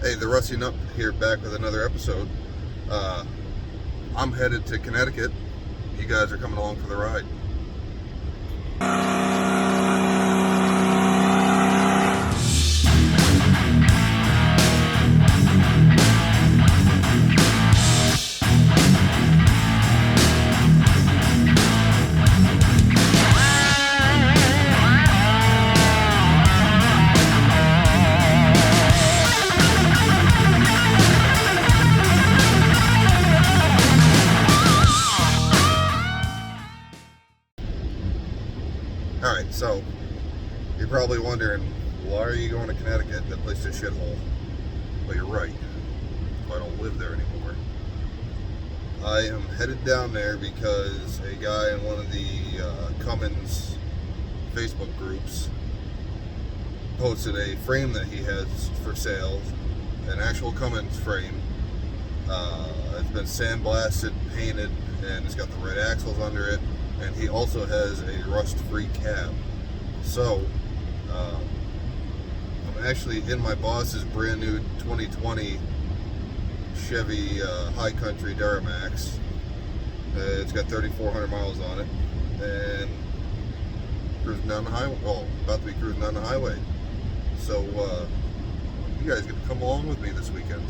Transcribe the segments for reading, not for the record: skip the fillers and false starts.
Hey, the Rusty Nut here, back with another episode. I'm headed to Connecticut. You guys are coming along for the ride. Alright, so you're probably wondering, why are you going to Connecticut? That place is a shithole. Well, you're right. I don't live there anymore. I am headed down there because a guy in one of the Cummins Facebook groups posted a frame that he has for sale, an actual Cummins frame. It's been sandblasted, painted, and it's got the right axles under it. And he also has a rust-free cab. So, I'm actually in my boss's brand new 2020 Chevy High Country Duramax. It's got 3,400 miles on it, and cruising down the highway. Well, about to be cruising down the highway. So, you guys get to come along with me this weekend.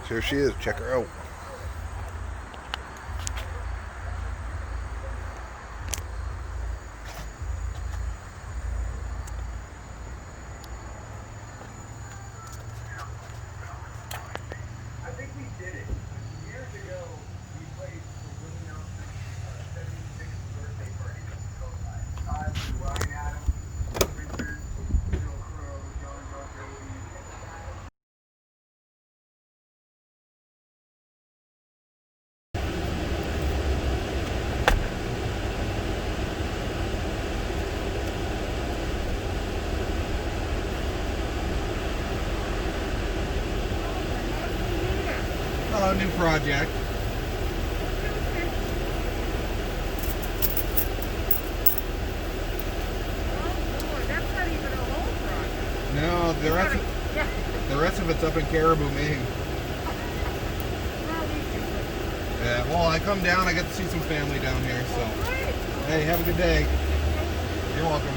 Here she is. Check her out. I think we did it. Years ago, we played for Willie Nelson's 76th birthday party. To Ryan Adams, Richard, Bill Crow, John Rucker, New project. No, the rest of it's up in Caribou, Maine. Yeah, well, I come down, I get to see some family down here, so. Hey, have a good day. You're welcome.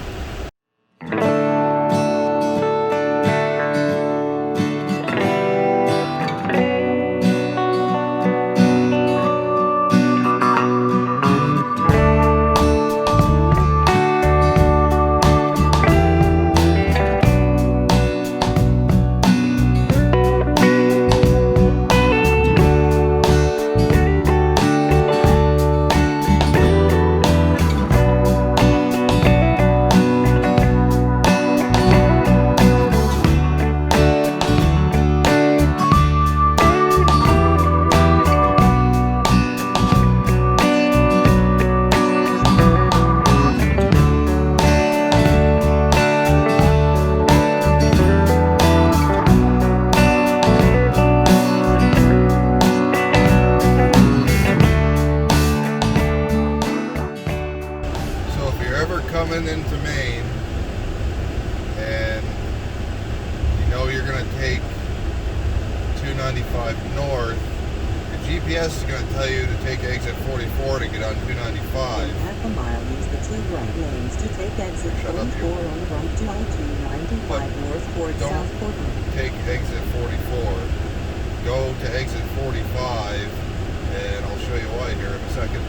coming into Maine and you know you're going to take 295 north, the GPS is going to tell you to take exit 44 to get on 295. In half a mile, use the two right lanes to take exit 44 on the right to I-295 north toward South Portland. Take exit 44. Go to exit 45, and I'll show you why here in a second.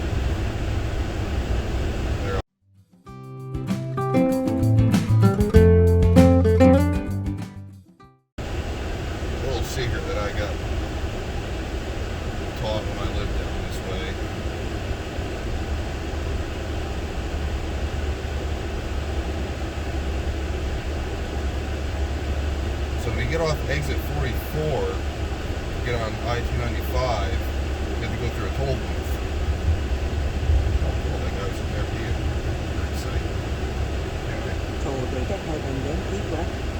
Secret that I got taught when I lived down this way. So when you get off exit 44, get on I-295, you have to go through a toll booth. Oh, cool, that guy's in there being very excited. Anyway. Toll gate ahead and then keep left.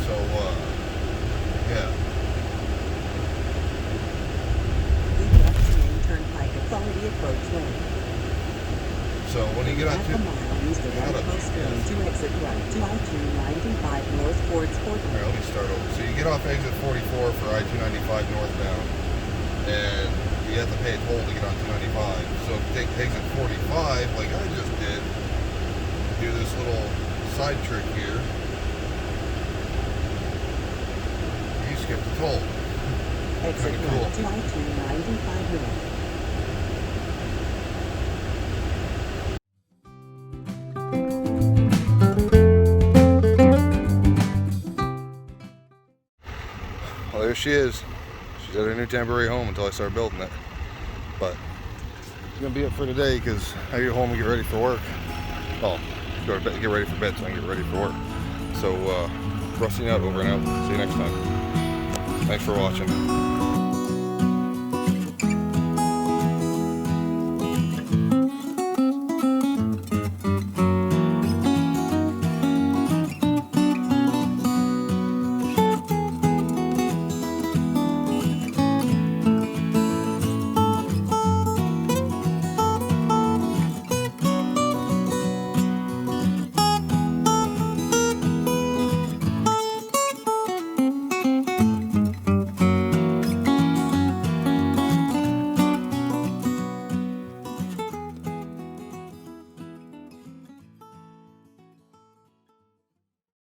So, yeah. Keep left to Maine Turnpike Authority approach lane. So when you get on half a mile, use the rightmost lane to exit right to I-295 north towards Portland. Alright, let me start over. So you get off exit 44 for I-295 northbound, and you have to pay a toll to get on 295. So if you take exit 45, like I just did, do this little side trick here, skip the toll. Exit Kinda cool. right to I-295 north. Well, there she is. She's at her new temporary home until I start building it. But it's gonna be it for today because I get home and get ready for work. Oh, go to bed, get ready for bed so I can get ready for work. So, Rusty out, over and out. See you next time. Thanks for watching.